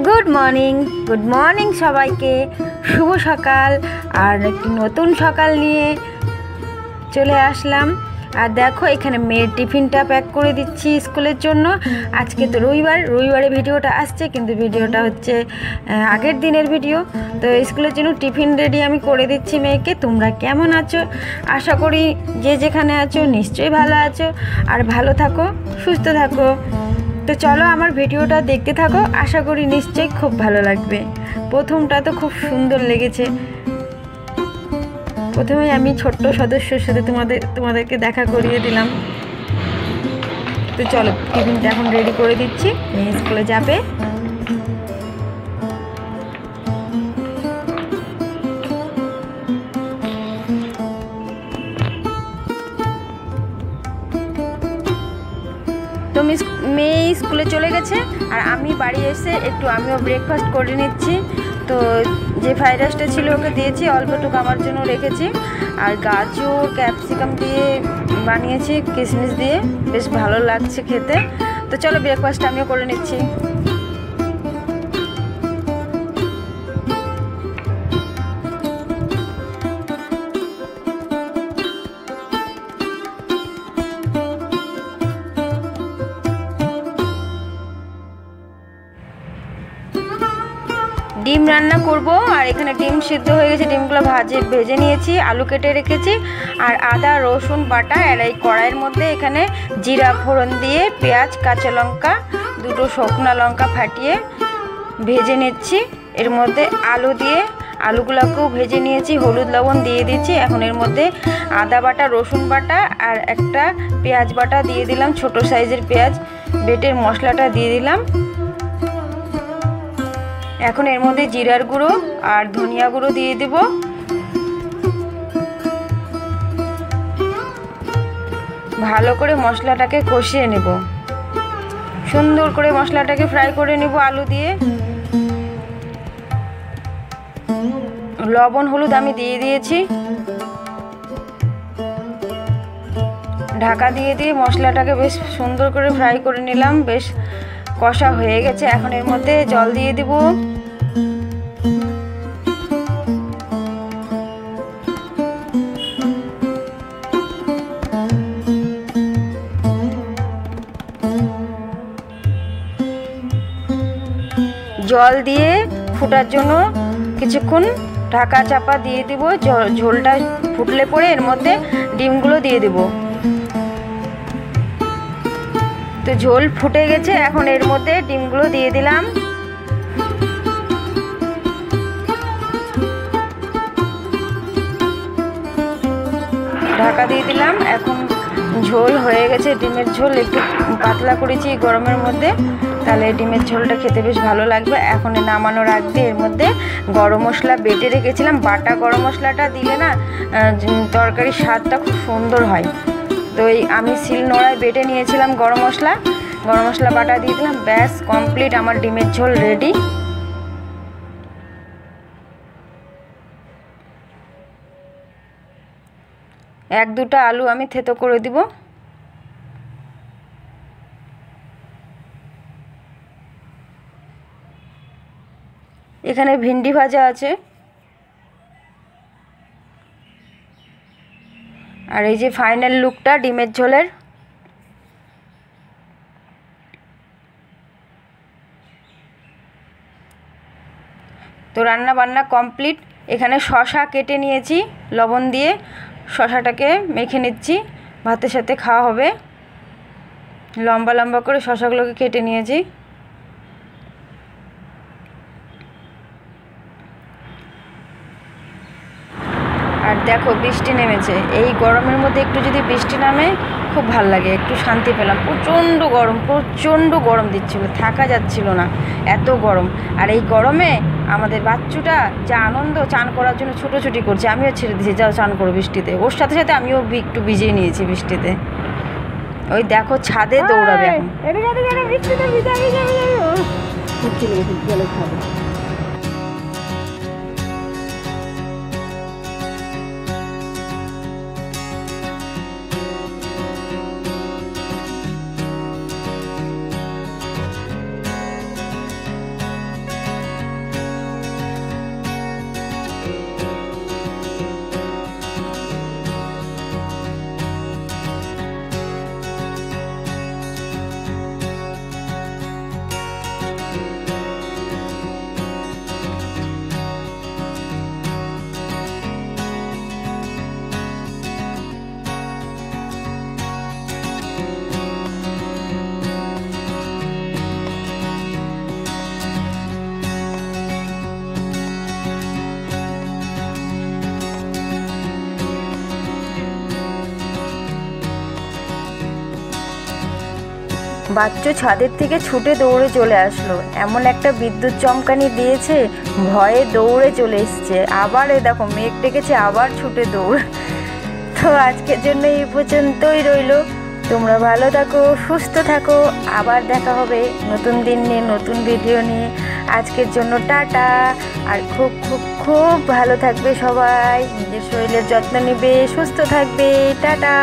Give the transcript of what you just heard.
Good morning সবাইকে। শুভ সকাল। আর একটি নতুন সকাল নিয়ে চলে আসলাম। আর দেখো এখানে মেয়ের টিফিনটা প্যাক করে দিচ্ছি স্কুলের জন্য। আজকে তো রবিবারে ভিডিওটা আসছে, কিন্তু ভিডিওটা হচ্ছে আগের দিনের ভিডিও। তো স্কুলের জন্য টিফিন রেডি আমি করে দিচ্ছি মেয়েকে। তোমরা কেমন আছো? আশা করি যে যেখানে আছো নিশ্চয়ই ভালো আছো, আর ভালো থাকো, সুস্থ থাকো। তো চলো আমার ভিডিওটা দেখতে থাকো, আশা করি নিশ্চয়ই খুব ভালো লাগবে। প্রথমটা তো খুব সুন্দর লেগেছে। প্রথমে আমি ছোট্ট সদস্যর সাথে তোমাদেরকে দেখা করিয়ে দিলাম। তো চলো টিফিনটা এখন রেডি করে দিচ্ছি, মেয়ে স্কুলে যাবে। তো মেয়ে স্কুলে চলে গেছে, আর আমি বাড়ি এসে আমিও ব্রেকফাস্ট করে নিচ্ছি। তো যে ফ্রাইড রাইসটা ছিল ওকে দিয়েছি, অল্পটুকু আমার জন্য রেখেছি। আর গাজর ক্যাপসিকাম দিয়ে বানিয়েছি, কিশমিশ দিয়ে, বেশ ভালো লাগছে খেতে। তো চলো ব্রেকফাস্ট আমিও করে নিচ্ছি। ডিম রান্না করব, আর এখানে ডিম সিদ্ধ হয়ে গেছে, ডিমগুলো ভেজে নিয়েছি, আলু কেটে রেখেছি। আর আদা রসুন বাটা, আর এই কড়াইয়ের মধ্যে এখানে জিরা ফোড়ন দিয়ে পেঁয়াজ কাঁচা লঙ্কা দুটো শুকনো লঙ্কা ফাটিয়ে ভেজে নিচ্ছি। এর মধ্যে আলু দিয়ে আলুগুলোকেও ভেজে নিয়েছি, হলুদ লবণ দিয়ে দিচ্ছি। এখন এর মধ্যে আদা বাটা রসুন বাটা আর একটা পেঁয়াজ বাটা দিয়ে দিলাম, ছোট সাইজের পেঁয়াজ বেটের মশলাটা দিয়ে দিলাম। এখন এর মধ্যে জিরার গুঁড়ো আর ধনিয়া গুঁড়ো দিয়ে দেব। ভালো করে মশলাটাকে কষিয়ে নেব, সুন্দর করে মশলাটাকে ফ্রাই করে নেব আলু দিয়ে। লবণ হলুদ আমি দিয়ে দিয়েছি, ঢাকা দিয়ে মশলাটাকে বেশ সুন্দর করে ফ্রাই করে নিলাম। বেশ কষা হয়ে গেছে, এখন এর মধ্যে জল দিয়ে দেব। জল দিয়ে ফোটার জন্য কিছুক্ষণ ঢাকা চাপা দিয়ে দিব। ঝোলটা ফুটলে পরে এর মধ্যে ডিমগুলো দিয়ে দেব। তো ঝোল ফুটে গেছে, এখন এর মধ্যে ডিমগুলো দিয়ে দিলাম। ঢাকা দিয়ে দিলাম। এখন ঝোল হয়ে গেছে, ডিমের ঝোল একটু পাতলা করেছি গরমের মধ্যে, তাহলে ডিমের ঝোলটা খেতে বেশ ভালো লাগবে। এখন নামানোর আগে এর মধ্যে গরম মশলা বেটে রেখেছিলাম, বাটা গরম মশলাটা দিলে না তরকারির স্বাদটা খুব সুন্দর হয়। তো আমি শিলনোড়ায় বেটে নিয়েছিলাম গরম মশলা বাটা দিয়ে দিলাম। ব্যাস কমপ্লিট, আমার ডিমের ঝোল রেডি। এক দুটো আলু আমি থেতো করে দিব। এখানে ভিন্ডি ভাজা আছে, আর এই যে ফাইনাল লুকটা ডিমের ঝোলের। তো রান্না বান্না কমপ্লিট। এখানে শসা কেটে নিয়েছি লবণ দিয়ে, শসাটাকে মেখে নিচ্ছি, ভাতের সাথে খাওয়া হবে। লম্বা লম্বা করে শসাগুলোকে কেটে নিয়েছি। আর দেখো বৃষ্টি নেমেছে, এই গরমের মধ্যে একটু যদি বৃষ্টি নামে খুব ভাল লাগে, একটু শান্তি পেলাম। প্রচণ্ড গরম দিচ্ছিল, থাকা যাচ্ছিল না, এত গরম। আর এই গরমে আমাদের বাচ্চুটা যা আনন্দ, চান করার জন্য ছুটোছুটি করছে, আমিও ছেড়ে দিয়েছি, যাও চান করো বৃষ্টিতে। ওর সাথে সাথে আমিও একটু ভিজিয়ে নিয়েছি বৃষ্টিতে। ওই দেখো ছাদে দৌড়াবে এখন। বাচ্চু ছাদের থেকে ছুটে দৌড়ে চলে আসলো। এমন একটা বিদ্যুৎ চমকানি দিয়েছে, ভয়ে দৌড়ে চলে এসছে। আবার দেখো মেঘ ডেকেছে, আবার ছুটে দৌড়। তো আজকের জন্য এই পর্যন্তই রইল। তোমরা ভালো থাকো, সুস্থ থাকো, আবার দেখা হবে নতুন দিন নিয়ে, নতুন ভিডিও নিয়ে। আজকের জন্য টাটা। আর খুব খুব খুব ভালো থাকবে সবাই, নিজের শরীরের যত্ন নেবে, সুস্থ থাকবে। টাটা।